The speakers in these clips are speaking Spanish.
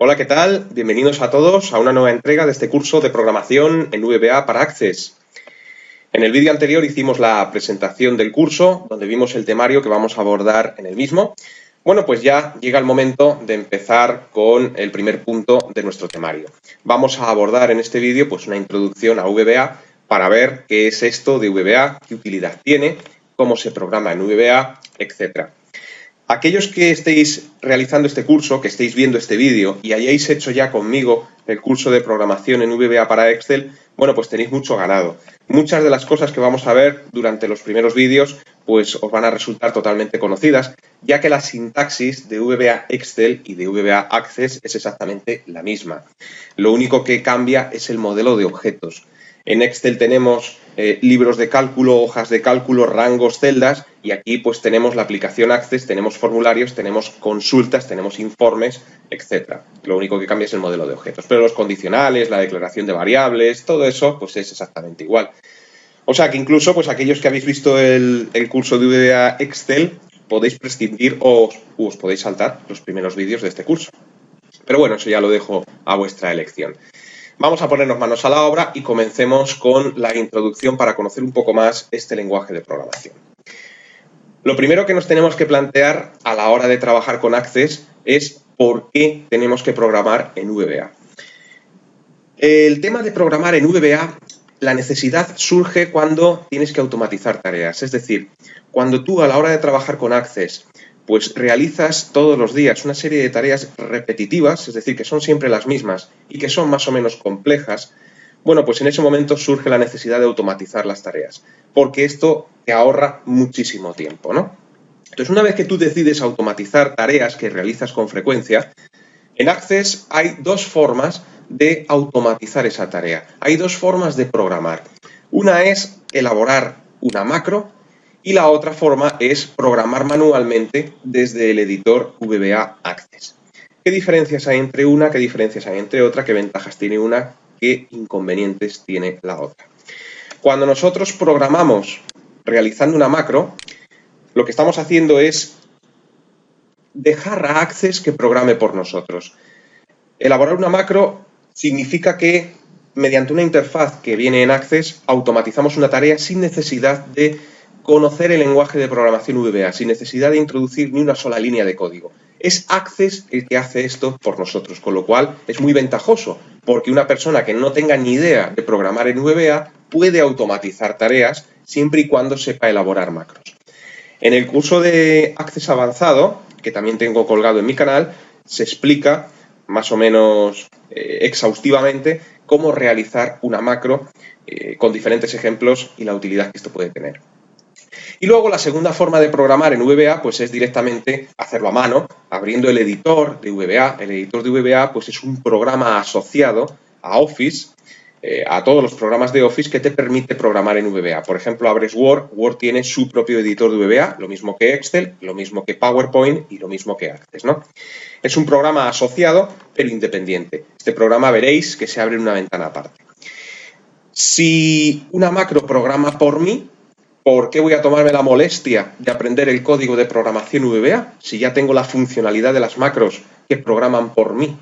Hola, ¿qué tal? Bienvenidos a todos a una nueva entrega de este curso de programación en VBA para Access. En el vídeo anterior hicimos la presentación del curso, donde vimos el temario que vamos a abordar en el mismo. Bueno, pues ya llega el momento de empezar con el primer punto de nuestro temario. Vamos a abordar en este vídeo pues una introducción a VBA para ver qué es esto de VBA, qué utilidad tiene, cómo se programa en VBA, etcétera. Aquellos que estéis realizando este curso, que estéis viendo este vídeo y hayáis hecho ya conmigo el curso de programación en VBA para Excel, bueno, pues tenéis mucho ganado. Muchas de las cosas que vamos a ver durante los primeros vídeos, pues os van a resultar totalmente conocidas, ya que la sintaxis de VBA Excel y de VBA Access es exactamente la misma. Lo único que cambia es el modelo de objetos. En Excel tenemos libros de cálculo, hojas de cálculo, rangos, celdas, y aquí pues tenemos la aplicación Access, tenemos formularios, tenemos consultas, tenemos informes, etc. Lo único que cambia es el modelo de objetos. Pero los condicionales, la declaración de variables, todo eso pues es exactamente igual. O sea que incluso pues aquellos que habéis visto el curso de VBA Excel podéis prescindir o os podéis saltar los primeros vídeos de este curso. Pero bueno, eso ya lo dejo a vuestra elección. Vamos a ponernos manos a la obra y comencemos con la introducción para conocer un poco más este lenguaje de programación. Lo primero que nos tenemos que plantear a la hora de trabajar con Access es por qué tenemos que programar en VBA. El tema de programar en VBA, la necesidad surge cuando tienes que automatizar tareas. Es decir, cuando tú a la hora de trabajar con Access pues realizas todos los días una serie de tareas repetitivas, es decir, que son siempre las mismas y que son más o menos complejas, bueno, pues en ese momento surge la necesidad de automatizar las tareas, porque esto te ahorra muchísimo tiempo, ¿no? Entonces, una vez que tú decides automatizar tareas que realizas con frecuencia, en Access hay dos formas de automatizar esa tarea. Hay dos formas de programar. Una es elaborar una macro, y la otra forma es programar manualmente desde el editor VBA Access. ¿Qué diferencias hay entre una? ¿Qué diferencias hay entre otra? ¿Qué ventajas tiene una? ¿Qué inconvenientes tiene la otra? Cuando nosotros programamos realizando una macro, lo que estamos haciendo es dejar a Access que programe por nosotros. Elaborar una macro significa que mediante una interfaz que viene en Access automatizamos una tarea sin necesidad de conocer el lenguaje de programación VBA, sin necesidad de introducir ni una sola línea de código. Es Access el que hace esto por nosotros, con lo cual es muy ventajoso, porque una persona que no tenga ni idea de programar en VBA puede automatizar tareas siempre y cuando sepa elaborar macros. En el curso de Access avanzado, que también tengo colgado en mi canal, se explica más o menos exhaustivamente cómo realizar una macro con diferentes ejemplos y la utilidad que esto puede tener. Y luego la segunda forma de programar en VBA pues es directamente hacerlo a mano, abriendo el editor de VBA. El editor de VBA pues es un programa asociado a Office, a todos los programas de Office que te permite programar en VBA. Por ejemplo, abres Word, Word tiene su propio editor de VBA, lo mismo que Excel, lo mismo que PowerPoint y lo mismo que Access, ¿no? Es un programa asociado pero independiente. Este programa veréis que se abre en una ventana aparte. Si una macro programa por mí, ¿por qué voy a tomarme la molestia de aprender el código de programación VBA si ya tengo la funcionalidad de las macros que programan por mí?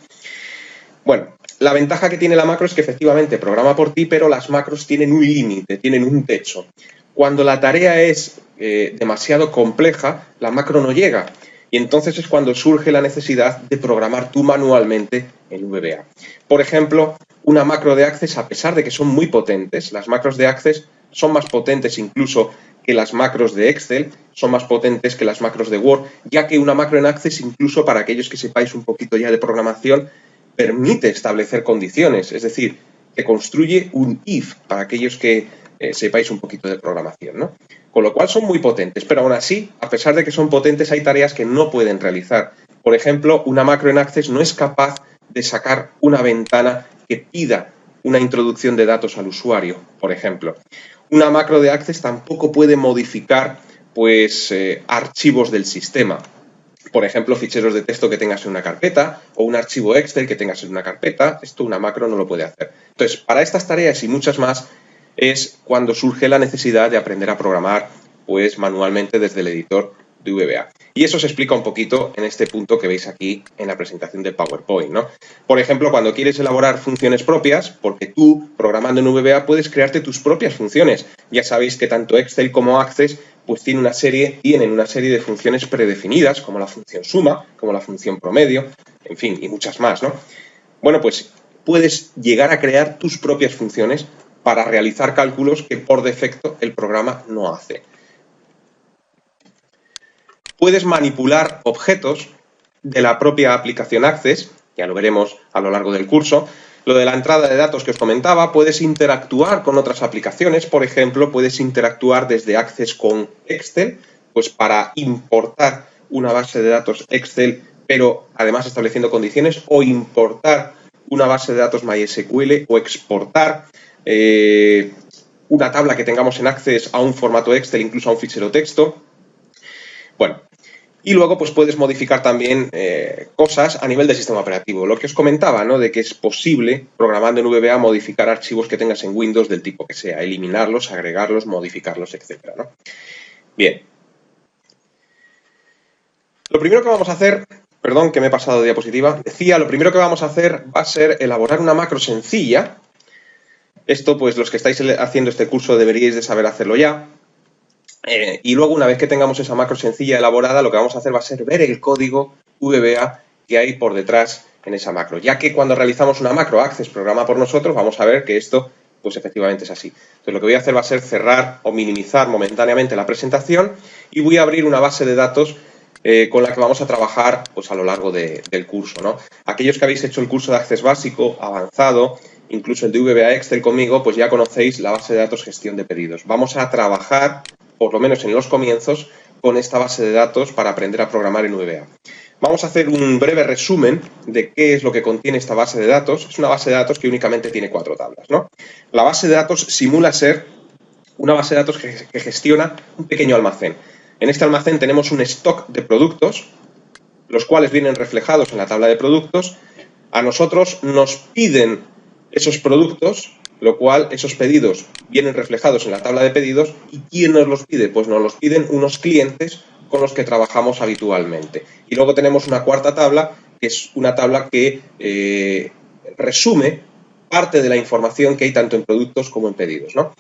Bueno, la ventaja que tiene la macro es que efectivamente programa por ti, pero las macros tienen un límite, tienen un techo. Cuando la tarea es demasiado compleja, la macro no llega. Y entonces es cuando surge la necesidad de programar tú manualmente en VBA. Por ejemplo, una macro de Access, a pesar de que son muy potentes, las macros de Access son más potentes incluso que las macros de Excel, son más potentes que las macros de Word, ya que una macro en Access, incluso para aquellos que sepáis un poquito ya de programación, permite establecer condiciones, es decir, que construye un if para aquellos que sepáis un poquito de programación, ¿no? Con lo cual son muy potentes, pero aún así, a pesar de que son potentes, hay tareas que no pueden realizar. Por ejemplo, una macro en Access no es capaz de sacar una ventana que pida una introducción de datos al usuario, por ejemplo. Una macro de Access tampoco puede modificar pues, archivos del sistema. Por ejemplo, ficheros de texto que tengas en una carpeta o un archivo Excel que tengas en una carpeta. Esto una macro no lo puede hacer. Entonces, para estas tareas y muchas más es cuando surge la necesidad de aprender a programar pues, manualmente desde el editor de VBA. Y eso se explica un poquito en este punto que veis aquí en la presentación del PowerPoint, ¿no? Por ejemplo, cuando quieres elaborar funciones propias, porque tú, programando en VBA, puedes crearte tus propias funciones. Ya sabéis que tanto Excel como Access pues tienen una serie de funciones predefinidas, como la función suma, como la función promedio, en fin, y muchas más, ¿no? Bueno, pues puedes llegar a crear tus propias funciones para realizar cálculos que por defecto el programa no hace. Puedes manipular objetos de la propia aplicación Access, ya lo veremos a lo largo del curso. Lo de la entrada de datos que os comentaba, puedes interactuar con otras aplicaciones, por ejemplo, puedes interactuar desde Access con Excel, pues para importar una base de datos Excel, pero además estableciendo condiciones, o importar una base de datos MySQL, o exportar una tabla que tengamos en Access a un formato Excel, incluso a un fichero texto. Bueno, y luego pues puedes modificar también cosas a nivel del sistema operativo. Lo que os comentaba, ¿no? De que es posible, programando en VBA, modificar archivos que tengas en Windows del tipo que sea, eliminarlos, agregarlos, modificarlos, etcétera, ¿no? Bien. Lo primero que vamos a hacer, perdón que me he pasado de diapositiva, decía, lo primero que vamos a hacer va a ser elaborar una macro sencilla. Esto, pues los que estáis haciendo este curso deberíais de saber hacerlo ya. Y luego, una vez que tengamos esa macro sencilla elaborada, lo que vamos a hacer va a ser ver el código VBA que hay por detrás en esa macro. Ya que cuando realizamos una macro Access programa por nosotros, vamos a ver que esto, pues efectivamente es así. Entonces, lo que voy a hacer va a ser cerrar o minimizar momentáneamente la presentación y voy a abrir una base de datos con la que vamos a trabajar pues, a lo largo del curso, ¿no? Aquellos que habéis hecho el curso de Access básico, avanzado, incluso el de VBA Excel conmigo, pues ya conocéis la base de datos gestión de pedidos. Vamos a trabajar, por lo menos en los comienzos, con esta base de datos para aprender a programar en VBA. Vamos a hacer un breve resumen de qué es lo que contiene esta base de datos. Es una base de datos que únicamente tiene 4 tablas, ¿no? La base de datos simula ser una base de datos que gestiona un pequeño almacén. En este almacén tenemos un stock de productos, los cuales vienen reflejados en la tabla de productos. A nosotros nos piden esos productos, lo cual esos pedidos vienen reflejados en la tabla de pedidos. ¿Y quién nos los pide? Pues nos los piden unos clientes con los que trabajamos habitualmente. Y luego tenemos una cuarta tabla, que es una tabla que resume parte de la información que hay tanto en productos como en pedidos, ¿no?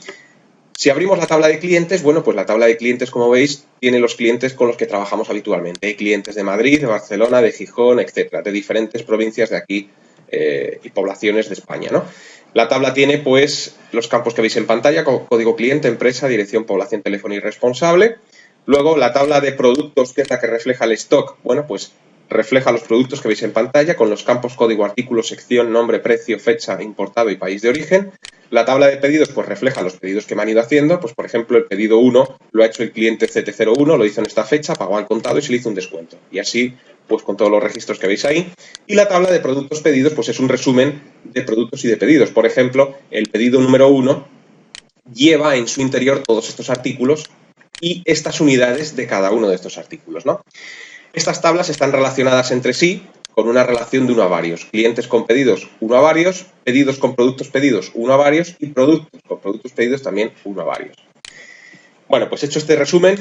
Si abrimos la tabla de clientes, bueno, pues la tabla de clientes, como veis, tiene los clientes con los que trabajamos habitualmente. Hay clientes de Madrid, de Barcelona, de Gijón, etcétera, de diferentes provincias de aquí y poblaciones de España, ¿no? La tabla tiene, pues, los campos que veis en pantalla, código cliente, empresa, dirección, población, teléfono y responsable. Luego, la tabla de productos, que es la que refleja el stock, bueno, pues refleja los productos que veis en pantalla con los campos código, artículo, sección, nombre, precio, fecha, importado y país de origen. La tabla de pedidos pues refleja los pedidos que me han ido haciendo. Pues por ejemplo el pedido 1 lo ha hecho el cliente CT01, lo hizo en esta fecha, pagó al contado y se le hizo un descuento. Y así pues con todos los registros que veis ahí. Y la tabla de productos pedidos pues es un resumen de productos y de pedidos. Por ejemplo, el pedido número 1 lleva en su interior todos estos artículos y estas unidades de cada uno de estos artículos, ¿no? Estas tablas están relacionadas entre sí con una relación de 1 a varios. Clientes con pedidos, 1 a varios, pedidos con productos pedidos, 1 a varios y productos con productos pedidos también 1 a varios. Bueno, pues hecho este resumen,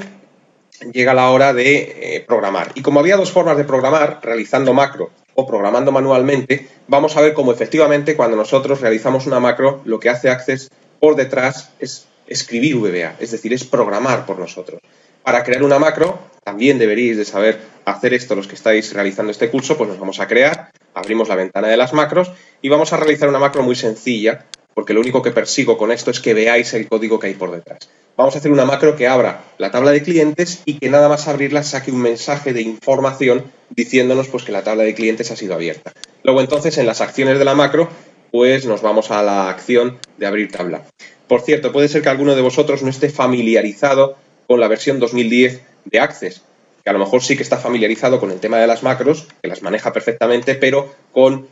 llega la hora de programar. Y como había 2 formas de programar, realizando macro o programando manualmente, vamos a ver cómo efectivamente cuando nosotros realizamos una macro, lo que hace Access por detrás es escribir VBA, es decir, es programar por nosotros. Para crear una macro, también deberíais de saber hacer esto los que estáis realizando este curso, pues nos vamos a crear, abrimos la ventana de las macros y vamos a realizar una macro muy sencilla, porque lo único que persigo con esto es que veáis el código que hay por detrás. Vamos a hacer una macro que abra la tabla de clientes y que nada más abrirla saque un mensaje de información diciéndonos pues que la tabla de clientes ha sido abierta. Luego entonces en las acciones de la macro pues nos vamos a la acción de abrir tabla. Por cierto, puede ser que alguno de vosotros no esté familiarizado con la versión 2010 de Access, que a lo mejor sí que está familiarizado con el tema de las macros, que las maneja perfectamente, pero con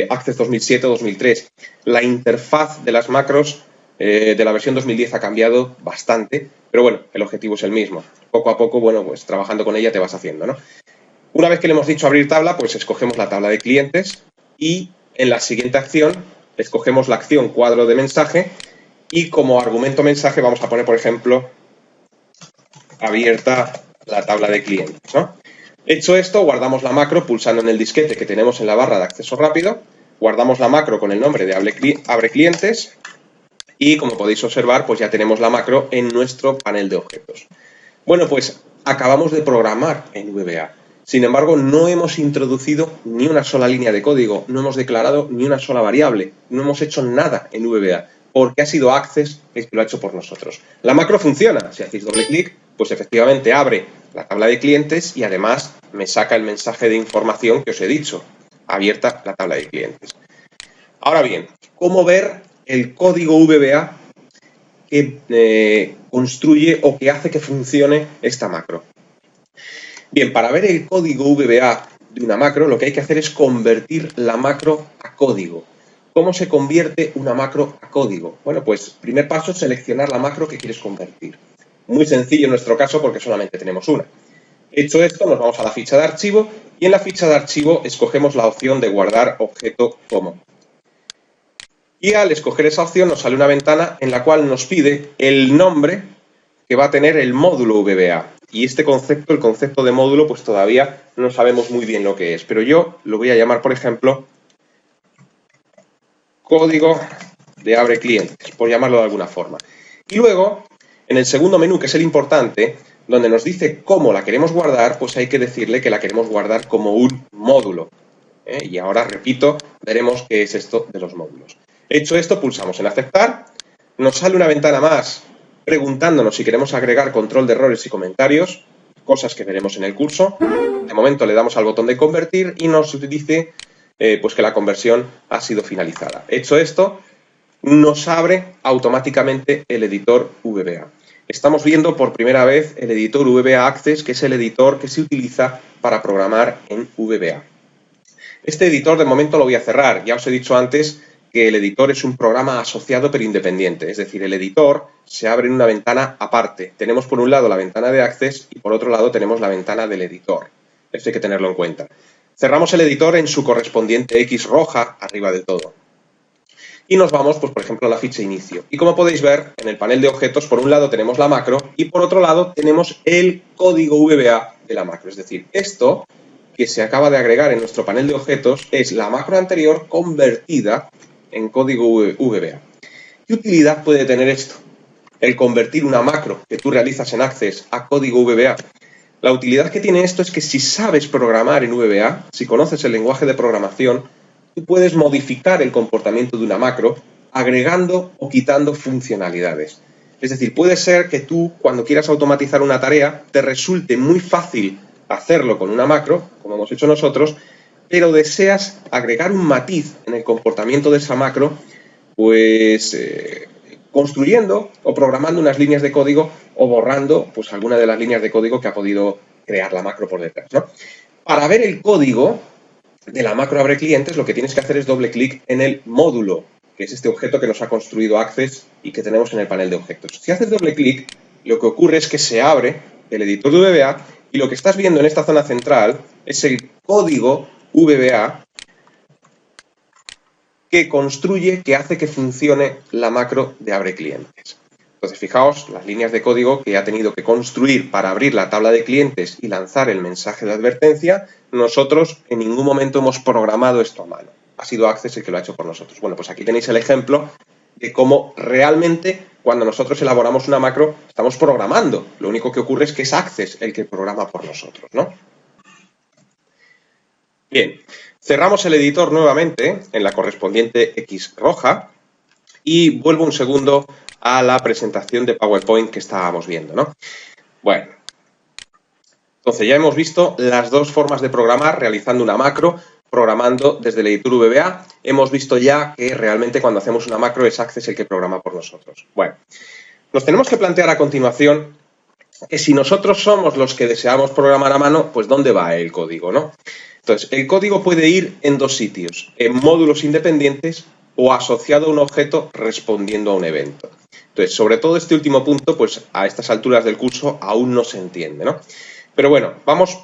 Access 2007 o 2003. La interfaz de las macros de la versión 2010 ha cambiado bastante, pero bueno, el objetivo es el mismo. Poco a poco, bueno, pues trabajando con ella te vas haciendo, ¿no? Una vez que le hemos dicho abrir tabla, pues escogemos la tabla de clientes y en la siguiente acción escogemos la acción cuadro de mensaje y como argumento mensaje vamos a poner, por ejemplo, abierta la tabla de clientes, ¿no? Hecho esto, guardamos la macro pulsando en el disquete que tenemos en la barra de acceso rápido, guardamos la macro con el nombre de abre clientes y, como podéis observar, pues ya tenemos la macro en nuestro panel de objetos. Bueno, pues acabamos de programar en VBA. Sin embargo, no hemos introducido ni una sola línea de código, no hemos declarado ni una sola variable, no hemos hecho nada en VBA, porque ha sido Access el que lo ha hecho por nosotros. La macro funciona, si hacéis doble clic, pues efectivamente abre la tabla de clientes y además me saca el mensaje de información que os he dicho, abierta la tabla de clientes. Ahora bien, ¿cómo ver el código VBA que construye o que hace que funcione esta macro? Bien, para ver el código VBA de una macro, lo que hay que hacer es convertir la macro a código. ¿Cómo se convierte una macro a código? Bueno, pues primer paso es seleccionar la macro que quieres convertir. Muy sencillo en nuestro caso porque solamente tenemos una. Hecho esto, nos vamos a la ficha de archivo y en la ficha de archivo escogemos la opción de guardar objeto como. Y al escoger esa opción nos sale una ventana en la cual nos pide el nombre que va a tener el módulo VBA. Y este concepto, el concepto de módulo, pues todavía no sabemos muy bien lo que es. Pero yo lo voy a llamar, por ejemplo, código de abre clientes, por llamarlo de alguna forma. Y luego, en el segundo menú, que es el importante, donde nos dice cómo la queremos guardar, pues hay que decirle que la queremos guardar como un módulo. Y ahora, repito, veremos qué es esto de los módulos. Hecho esto, pulsamos en aceptar, nos sale una ventana más preguntándonos si queremos agregar control de errores y comentarios, cosas que veremos en el curso. De momento le damos al botón de convertir y nos dice pues que la conversión ha sido finalizada. Hecho esto, nos abre automáticamente el editor VBA. Estamos viendo por primera vez el editor VBA Access, que es el editor que se utiliza para programar en VBA. Este editor de momento lo voy a cerrar. Ya os he dicho antes que el editor es un programa asociado pero independiente, es decir, el editor se abre en una ventana aparte. Tenemos por un lado la ventana de Access y por otro lado tenemos la ventana del editor. Esto hay que tenerlo en cuenta. Cerramos el editor en su correspondiente X roja arriba del todo. Y nos vamos, pues por ejemplo, a la ficha inicio. Y como podéis ver, en el panel de objetos, por un lado tenemos la macro y por otro lado tenemos el código VBA de la macro. Es decir, esto que se acaba de agregar en nuestro panel de objetos es la macro anterior convertida en código VBA. ¿Qué utilidad puede tener esto? El convertir una macro que tú realizas en Access a código VBA. La utilidad que tiene esto es que si sabes programar en VBA, si conoces el lenguaje de programación, tú puedes modificar el comportamiento de una macro agregando o quitando funcionalidades. Es decir, puede ser que tú, cuando quieras automatizar una tarea, te resulte muy fácil hacerlo con una macro, como hemos hecho nosotros, pero deseas agregar un matiz en el comportamiento de esa macro, pues construyendo o programando unas líneas de código o borrando pues alguna de las líneas de código que ha podido crear la macro por detrás, ¿no? Para ver el código de la macro abre clientes, lo que tienes que hacer es doble clic en el módulo, que es este objeto que nos ha construido Access y que tenemos en el panel de objetos. Si haces doble clic, lo que ocurre es que se abre el editor de VBA y lo que estás viendo en esta zona central es el código VBA que construye, que hace que funcione la macro de abre clientes. Entonces, fijaos, las líneas de código que ha tenido que construir para abrir la tabla de clientes y lanzar el mensaje de advertencia, nosotros en ningún momento hemos programado esto a mano. Ha sido Access el que lo ha hecho por nosotros. Bueno, pues aquí tenéis el ejemplo de cómo realmente cuando nosotros elaboramos una macro estamos programando. Lo único que ocurre es que es Access el que programa por nosotros, ¿no? Bien, cerramos el editor nuevamente en la correspondiente X roja y vuelvo un segundo a la presentación de PowerPoint que estábamos viendo, ¿no? Bueno, entonces ya hemos visto las dos formas de programar realizando una macro, programando desde el editor VBA. Hemos visto ya que realmente cuando hacemos una macro es Access el que programa por nosotros. Bueno, nos tenemos que plantear a continuación que si nosotros somos los que deseamos programar a mano, pues ¿dónde va el código, no? Entonces, el código puede ir en dos sitios, en módulos independientes o asociado a un objeto respondiendo a un evento. Entonces, sobre todo este último punto, pues a estas alturas del curso aún no se entiende, ¿no? Pero bueno, vamos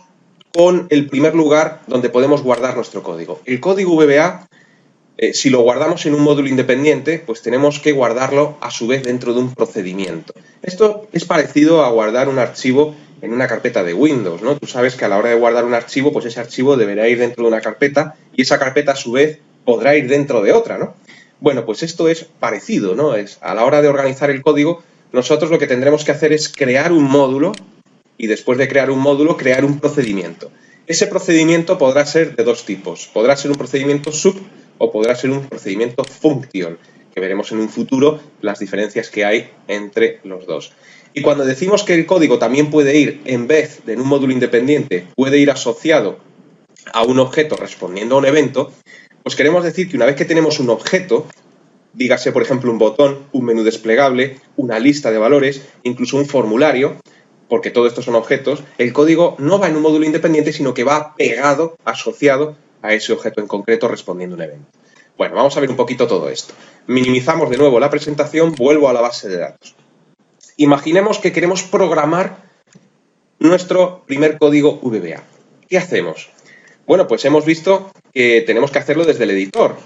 con el primer lugar donde podemos guardar nuestro código. El código VBA, si lo guardamos en un módulo independiente, pues tenemos que guardarlo a su vez dentro de un procedimiento. Esto es parecido a guardar un archivo en una carpeta de Windows, ¿no? Tú sabes que a la hora de guardar un archivo, pues ese archivo deberá ir dentro de una carpeta y esa carpeta a su vez podrá ir dentro de otra, ¿no? Bueno, pues esto es parecido, ¿no? A la hora de organizar el código, nosotros lo que tendremos que hacer es crear un módulo y después de crear un módulo, crear un procedimiento. Ese procedimiento podrá ser de dos tipos. Podrá ser un procedimiento sub o podrá ser un procedimiento function, que veremos en un futuro las diferencias que hay entre los dos. Y cuando decimos que el código también puede ir, en vez de en un módulo independiente, puede ir asociado a un objeto respondiendo a un evento, pues queremos decir que una vez que tenemos un objeto, dígase por ejemplo un botón, un menú desplegable, una lista de valores, incluso un formulario, porque todo esto son objetos, el código no va en un módulo independiente, sino que va pegado, asociado a ese objeto en concreto respondiendo a un evento. Bueno, vamos a ver un poquito todo esto. Minimizamos de nuevo la presentación, vuelvo a la base de datos. Imaginemos que queremos programar nuestro primer código VBA. ¿Qué hacemos? Bueno, pues hemos visto que tenemos que hacerlo desde el editor,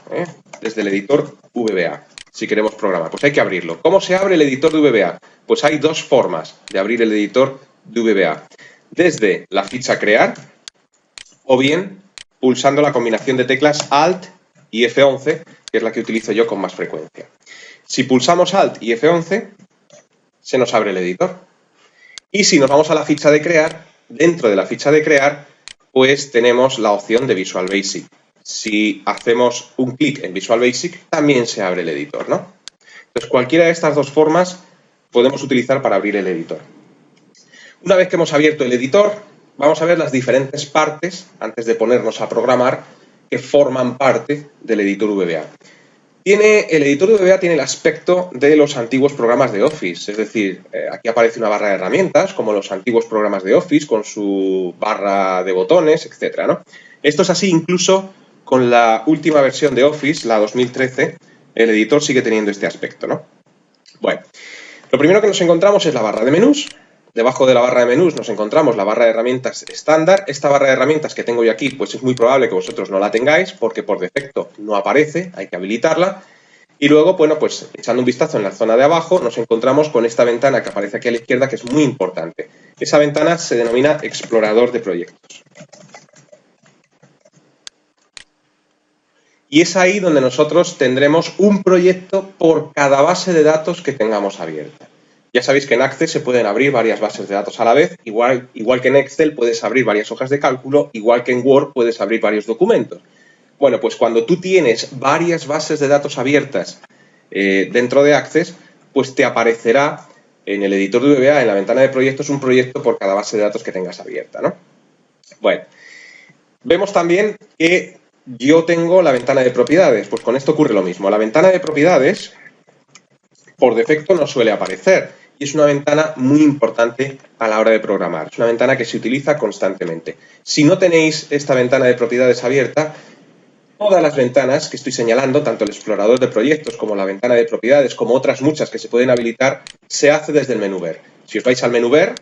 desde el editor VBA, si queremos programar. Pues hay que abrirlo. ¿Cómo se abre el editor de VBA? Pues hay dos formas de abrir el editor de VBA. Desde la ficha crear o bien pulsando la combinación de teclas Alt y F11, que es la que utilizo yo con más frecuencia. Si pulsamos Alt y F11, se nos abre el editor. Y si nos vamos a la ficha de crear, dentro de la ficha de crear, pues tenemos la opción de Visual Basic. Si hacemos un clic en Visual Basic, también se abre el editor, ¿no? Entonces, cualquiera de estas dos formas podemos utilizar para abrir el editor. Una vez que hemos abierto el editor, vamos a ver las diferentes partes, antes de ponernos a programar, que forman parte del editor VBA. El editor de VBA tiene el aspecto de los antiguos programas de Office, es decir, aquí aparece una barra de herramientas, como los antiguos programas de Office, con su barra de botones, etcétera, ¿no? Esto es así incluso con la última versión de Office, la 2013, el editor sigue teniendo este aspecto, ¿no? Bueno, lo primero que nos encontramos es la barra de menús. Debajo de la barra de menús nos encontramos la barra de herramientas estándar. Esta barra de herramientas que tengo yo aquí, pues es muy probable que vosotros no la tengáis porque por defecto no aparece, hay que habilitarla. Y luego, bueno, pues echando un vistazo en la zona de abajo nos encontramos con esta ventana que aparece aquí a la izquierda que es muy importante. Esa ventana se denomina explorador de proyectos. Y es ahí donde nosotros tendremos un proyecto por cada base de datos que tengamos abierta. Ya sabéis que en Access se pueden abrir varias bases de datos a la vez, igual que en Excel puedes abrir varias hojas de cálculo, igual que en Word puedes abrir varios documentos. Bueno, pues cuando tú tienes varias bases de datos abiertas dentro de Access, pues te aparecerá en el editor de VBA, en la ventana de proyectos, un proyecto por cada base de datos que tengas abierta, ¿no? Bueno, vemos también que yo tengo la ventana de propiedades, pues con esto ocurre lo mismo. La ventana de propiedades, por defecto, no suele aparecer. Y es una ventana muy importante a la hora de programar. Es una ventana que se utiliza constantemente. Si no tenéis esta ventana de propiedades abierta, todas las ventanas que estoy señalando, tanto el explorador de proyectos como la ventana de propiedades, como otras muchas que se pueden habilitar, se hace desde el menú Ver. Si os vais al menú Ver,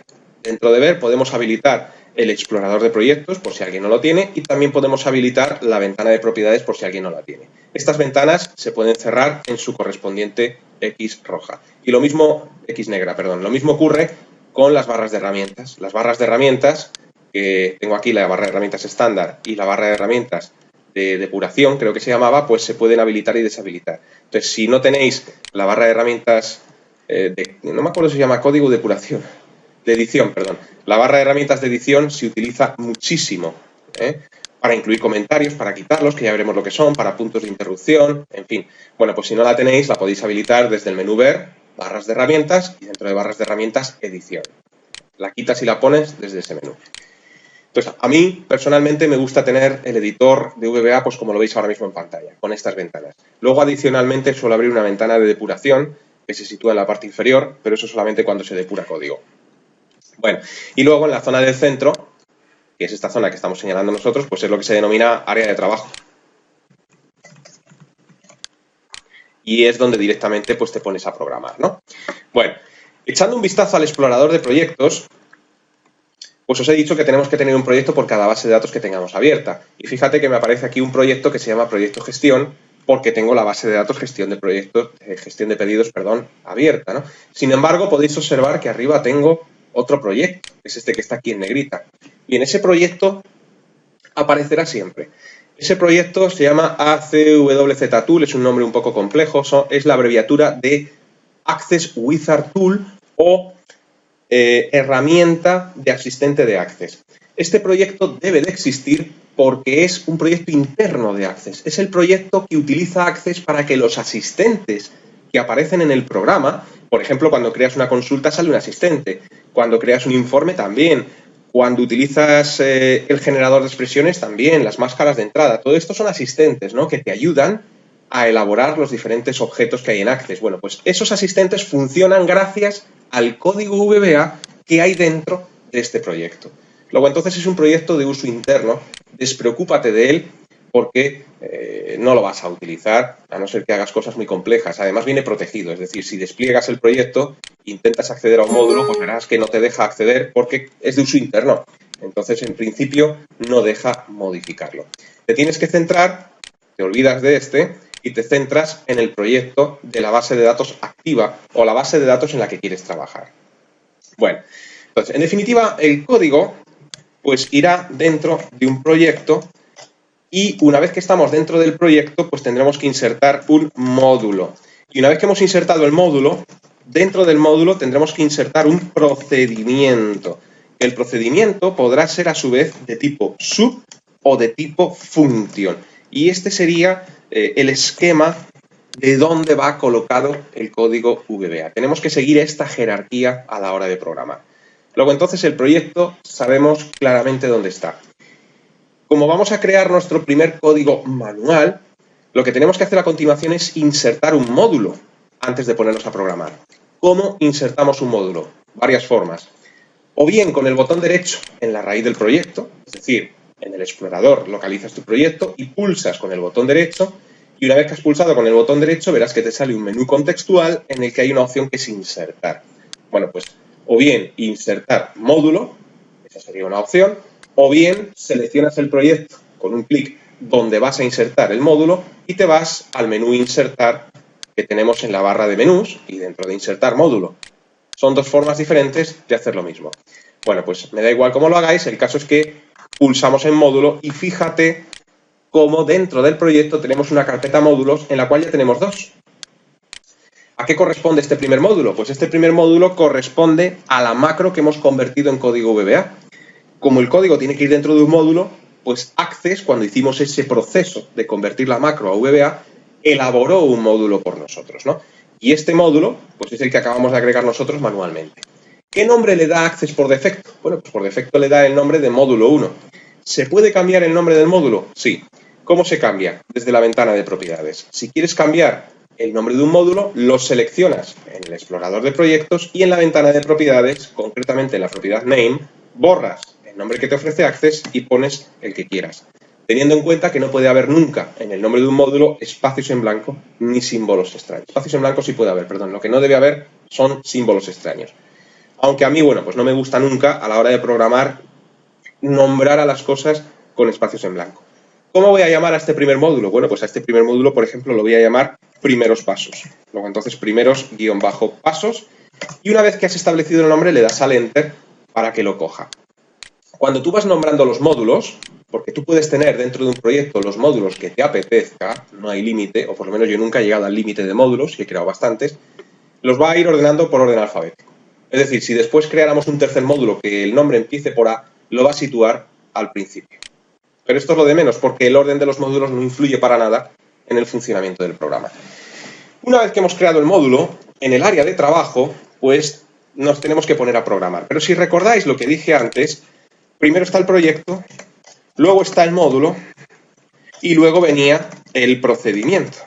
dentro de Ver podemos habilitar el explorador de proyectos por si alguien no lo tiene y también podemos habilitar la ventana de propiedades por si alguien no la tiene. Estas ventanas se pueden cerrar en su correspondiente X roja. Y lo mismo, X negra, perdón. Lo mismo ocurre con las barras de herramientas. Las barras de herramientas, que tengo aquí la barra de herramientas estándar y la barra de herramientas de depuración, creo que se llamaba, pues se pueden habilitar y deshabilitar. Entonces, si no tenéis la barra de herramientas, no me acuerdo si se llama código de depuración, de edición, perdón. La barra de herramientas de edición se utiliza muchísimo, para incluir comentarios, para quitarlos, que ya veremos lo que son, para puntos de interrupción, en fin. Bueno, pues si no la tenéis, la podéis habilitar desde el menú Ver, barras de herramientas, y dentro de barras de herramientas, edición. La quitas y la pones desde ese menú. Entonces, a mí, personalmente, me gusta tener el editor de VBA, pues como lo veis ahora mismo en pantalla, con estas ventanas. Luego, adicionalmente, suelo abrir una ventana de depuración, que se sitúa en la parte inferior, pero eso solamente cuando se depura código. Bueno, y luego en la zona del centro, que es esta zona que estamos señalando nosotros, pues es lo que se denomina área de trabajo. Y es donde directamente pues te pones a programar, ¿no? Bueno, echando un vistazo al explorador de proyectos, pues os he dicho que tenemos que tener un proyecto por cada base de datos que tengamos abierta. Y fíjate que me aparece aquí un proyecto que se llama proyecto gestión, porque tengo la base de datos gestión de proyectos, gestión de pedidos, perdón, abierta, ¿no? Sin embargo, podéis observar que arriba tengo otro proyecto, que es este que está aquí en negrita. Bien, ese proyecto aparecerá siempre. Ese proyecto se llama ACWZ Tool, es un nombre un poco complejo, es la abreviatura de Access Wizard Tool o herramienta de asistente de Access. Este proyecto debe de existir porque es un proyecto interno de Access. Es el proyecto que utiliza Access para que los asistentes que aparecen en el programa, por ejemplo, cuando creas una consulta sale un asistente, cuando creas un informe también, cuando utilizas el generador de expresiones también, las máscaras de entrada, todo esto son asistentes, ¿no?, que te ayudan a elaborar los diferentes objetos que hay en Access. Bueno, pues esos asistentes funcionan gracias al código VBA que hay dentro de este proyecto. Luego, entonces, es un proyecto de uso interno, despreocúpate de él porque no lo vas a utilizar, a no ser que hagas cosas muy complejas. Además, viene protegido, es decir, si despliegas el proyecto e intentas acceder a un módulo, pues verás que no te deja acceder porque es de uso interno. Entonces, en principio, no deja modificarlo. Te tienes que centrar, te olvidas de este y te centras en el proyecto de la base de datos activa o la base de datos en la que quieres trabajar. Bueno, entonces, en definitiva, el código pues irá dentro de un proyecto y una vez que estamos dentro del proyecto, pues tendremos que insertar un módulo. Y una vez que hemos insertado el módulo, dentro del módulo tendremos que insertar un procedimiento. El procedimiento podrá ser a su vez de tipo sub o de tipo function. Y este sería el esquema de dónde va colocado el código VBA. Tenemos que seguir esta jerarquía a la hora de programar. Luego, entonces, el proyecto sabemos claramente dónde está. Como vamos a crear nuestro primer código manual, lo que tenemos que hacer a continuación es insertar un módulo antes de ponernos a programar. ¿Cómo insertamos un módulo? Varias formas. O bien con el botón derecho en la raíz del proyecto, es decir, en el explorador localizas tu proyecto y pulsas con el botón derecho, y una vez que has pulsado con el botón derecho verás que te sale un menú contextual en el que hay una opción que es insertar. Bueno, pues o bien insertar módulo, esa sería una opción, o bien seleccionas el proyecto con un clic donde vas a insertar el módulo y te vas al menú insertar que tenemos en la barra de menús y dentro de insertar módulo. Son dos formas diferentes de hacer lo mismo. Bueno, pues me da igual cómo lo hagáis, el caso es que pulsamos en módulo y fíjate cómo dentro del proyecto tenemos una carpeta módulos en la cual ya tenemos dos. ¿A qué corresponde este primer módulo? Pues este primer módulo corresponde a la macro que hemos convertido en código VBA. Como el código tiene que ir dentro de un módulo, pues Access, cuando hicimos ese proceso de convertir la macro a VBA, elaboró un módulo por nosotros, ¿no? Y este módulo, pues es el que acabamos de agregar nosotros manualmente. ¿Qué nombre le da Access por defecto? Bueno, pues por defecto le da el nombre de módulo 1. ¿Se puede cambiar el nombre del módulo? Sí. ¿Cómo se cambia? Desde la ventana de propiedades. Si quieres cambiar el nombre de un módulo, lo seleccionas en el explorador de proyectos y en la ventana de propiedades, concretamente en la propiedad name, borras el nombre que te ofrece Access y pones el que quieras. Teniendo en cuenta que no puede haber nunca en el nombre de un módulo espacios en blanco ni símbolos extraños. Espacios en blanco sí puede haber, perdón. Lo que no debe haber son símbolos extraños. Aunque a mí, bueno, pues no me gusta nunca a la hora de programar nombrar a las cosas con espacios en blanco. ¿Cómo voy a llamar a este primer módulo? Bueno, pues a este primer módulo, por ejemplo, lo voy a llamar primeros pasos. Luego, entonces, primeros _ pasos. Y una vez que has establecido el nombre, le das al Enter para que lo coja. Cuando tú vas nombrando los módulos, porque tú puedes tener dentro de un proyecto los módulos que te apetezca, no hay límite, o por lo menos yo nunca he llegado al límite de módulos, y he creado bastantes, los va a ir ordenando por orden alfabético. Es decir, si después creáramos un tercer módulo que el nombre empiece por A, lo va a situar al principio. Pero esto es lo de menos, porque el orden de los módulos no influye para nada en el funcionamiento del programa. Una vez que hemos creado el módulo, en el área de trabajo, pues nos tenemos que poner a programar. Pero si recordáis lo que dije antes, primero está el proyecto, luego está el módulo y luego venía el procedimiento.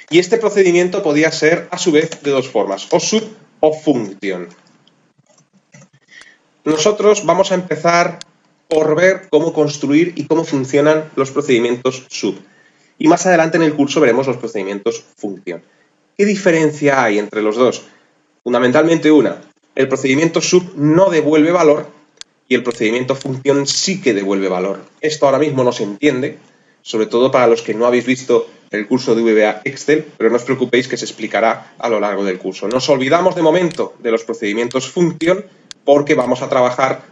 Y este procedimiento podía ser, a su vez, de dos formas, o sub o function. Nosotros vamos a empezar por ver cómo construir y cómo funcionan los procedimientos sub. Y más adelante en el curso veremos los procedimientos function. ¿Qué diferencia hay entre los dos? Fundamentalmente una, el procedimiento sub no devuelve valor y el procedimiento function sí que devuelve valor. Esto ahora mismo no se entiende, sobre todo para los que no habéis visto el curso de VBA Excel, pero no os preocupéis que se explicará a lo largo del curso. Nos olvidamos de momento de los procedimientos function porque vamos a trabajar,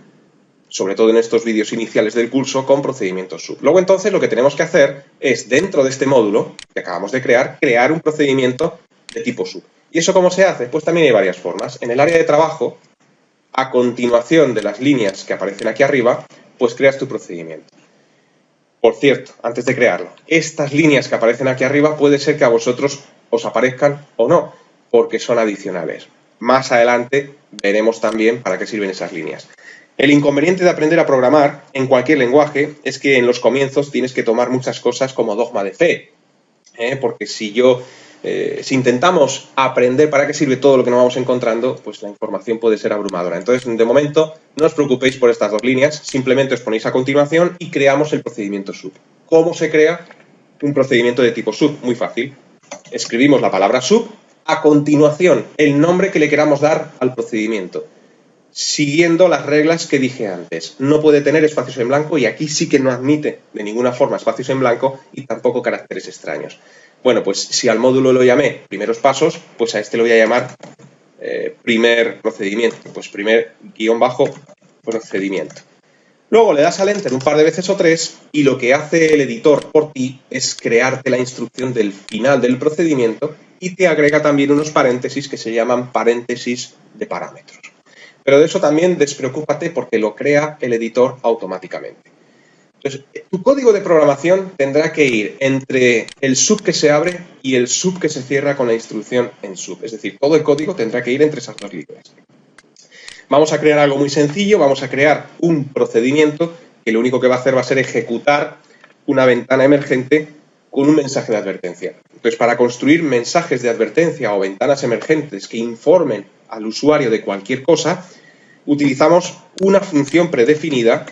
sobre todo en estos vídeos iniciales del curso, con procedimientos sub. Luego entonces lo que tenemos que hacer es, dentro de este módulo que acabamos de crear un procedimiento de tipo sub. ¿Y eso cómo se hace? Pues también hay varias formas. En el área de trabajo, a continuación de las líneas que aparecen aquí arriba, pues creas tu procedimiento. Por cierto, antes de crearlo, estas líneas que aparecen aquí arriba puede ser que a vosotros os aparezcan o no, porque son adicionales. Más adelante veremos también para qué sirven esas líneas. El inconveniente de aprender a programar en cualquier lenguaje es que en los comienzos tienes que tomar muchas cosas como dogma de fe, porque si intentamos aprender para qué sirve todo lo que nos vamos encontrando, pues la información puede ser abrumadora. Entonces, de momento, no os preocupéis por estas dos líneas, simplemente os ponéis a continuación y creamos el procedimiento sub. ¿Cómo se crea un procedimiento de tipo sub? Muy fácil. Escribimos la palabra sub, a continuación el nombre que le queramos dar al procedimiento, siguiendo las reglas que dije antes. No puede tener espacios en blanco y aquí sí que no admite de ninguna forma espacios en blanco y tampoco caracteres extraños. Bueno, pues si al módulo lo llamé primeros pasos, pues a este lo voy a llamar primer procedimiento, pues primer guión bajo procedimiento. Luego le das al Enter un par de veces o tres y lo que hace el editor por ti es crearte la instrucción del final del procedimiento y te agrega también unos paréntesis que se llaman paréntesis de parámetros. Pero de eso también despreocúpate porque lo crea el editor automáticamente. Entonces, tu código de programación tendrá que ir entre el sub que se abre y el sub que se cierra con la instrucción en sub. Es decir, todo el código tendrá que ir entre esas dos líneas. Vamos a crear algo muy sencillo, vamos a crear un procedimiento que lo único que va a hacer va a ser ejecutar una ventana emergente con un mensaje de advertencia. Entonces, para construir mensajes de advertencia o ventanas emergentes que informen al usuario de cualquier cosa, utilizamos una función predefinida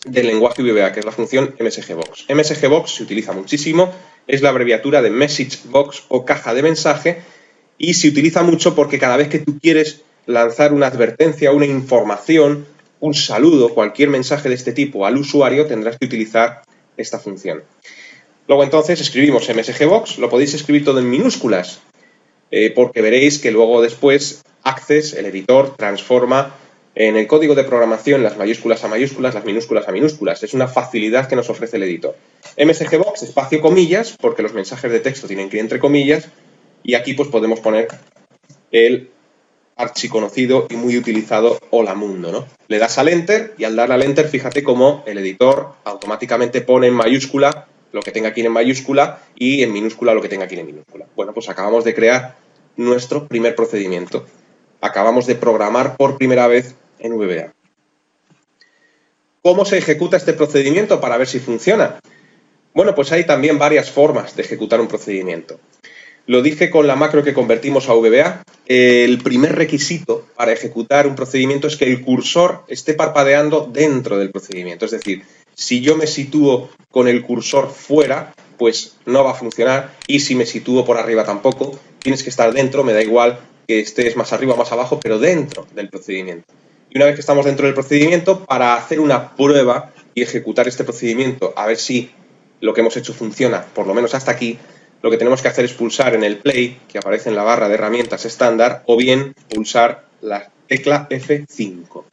del lenguaje VBA, que es la función MSGBox. MSGBox se utiliza muchísimo, es la abreviatura de Message Box o caja de mensaje y se utiliza mucho porque cada vez que tú quieres lanzar una advertencia, una información, un saludo, cualquier mensaje de este tipo al usuario, tendrás que utilizar esta función. Luego entonces escribimos MSGBox, lo podéis escribir todo en minúsculas, porque veréis que luego después Access, el editor, transforma en el código de programación las mayúsculas a mayúsculas, las minúsculas a minúsculas. Es una facilidad que nos ofrece el editor. MSGBox, espacio comillas, porque los mensajes de texto tienen que ir entre comillas, y aquí pues podemos poner el archiconocido y muy utilizado Hola Mundo, ¿no? Le das al Enter y al darle al Enter, fíjate cómo el editor automáticamente pone en mayúscula lo que tenga aquí en mayúscula y en minúscula lo que tenga aquí en minúscula. Bueno, pues acabamos de crear nuestro primer procedimiento. Acabamos de programar por primera vez en VBA. ¿Cómo se ejecuta este procedimiento para ver si funciona? Bueno, pues hay también varias formas de ejecutar un procedimiento. Lo dije con la macro que convertimos a VBA. El primer requisito para ejecutar un procedimiento es que el cursor esté parpadeando dentro del procedimiento. Es decir, si yo me sitúo con el cursor fuera, pues no va a funcionar. Y si me sitúo por arriba tampoco. Tienes que estar dentro, me da igual que estés más arriba o más abajo, pero dentro del procedimiento. Y una vez que estamos dentro del procedimiento, para hacer una prueba y ejecutar este procedimiento, a ver si lo que hemos hecho funciona, por lo menos hasta aquí, lo que tenemos que hacer es pulsar en el play, que aparece en la barra de herramientas estándar, o bien pulsar la tecla F5.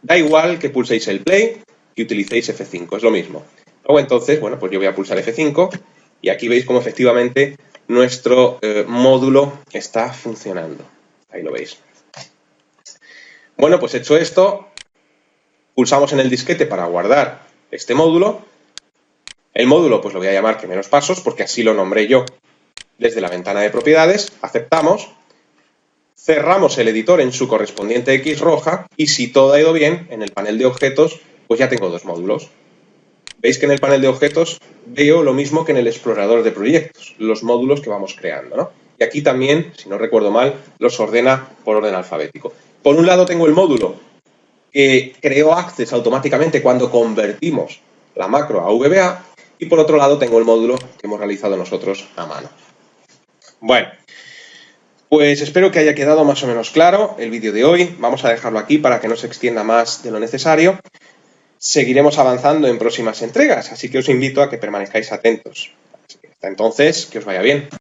Da igual que pulséis el play que utilicéis F5, es lo mismo. Luego entonces, bueno, pues yo voy a pulsar F5 y aquí veis cómo efectivamente nuestro módulo está funcionando. Ahí lo veis. Bueno, pues hecho esto, pulsamos en el disquete para guardar este módulo. El módulo pues lo voy a llamar primeros pasos porque así lo nombré yo desde la ventana de propiedades. Aceptamos, cerramos el editor en su correspondiente X roja y si todo ha ido bien, en el panel de objetos pues ya tengo dos módulos. Veis que en el panel de objetos veo lo mismo que en el explorador de proyectos, los módulos que vamos creando, ¿no? Y aquí también, si no recuerdo mal, los ordena por orden alfabético. Por un lado tengo el módulo que creó Access automáticamente cuando convertimos la macro a VBA y por otro lado tengo el módulo que hemos realizado nosotros a mano. Bueno, pues espero que haya quedado más o menos claro el vídeo de hoy. Vamos a dejarlo aquí para que no se extienda más de lo necesario. Seguiremos avanzando en próximas entregas, así que os invito a que permanezcáis atentos. Hasta entonces, que os vaya bien.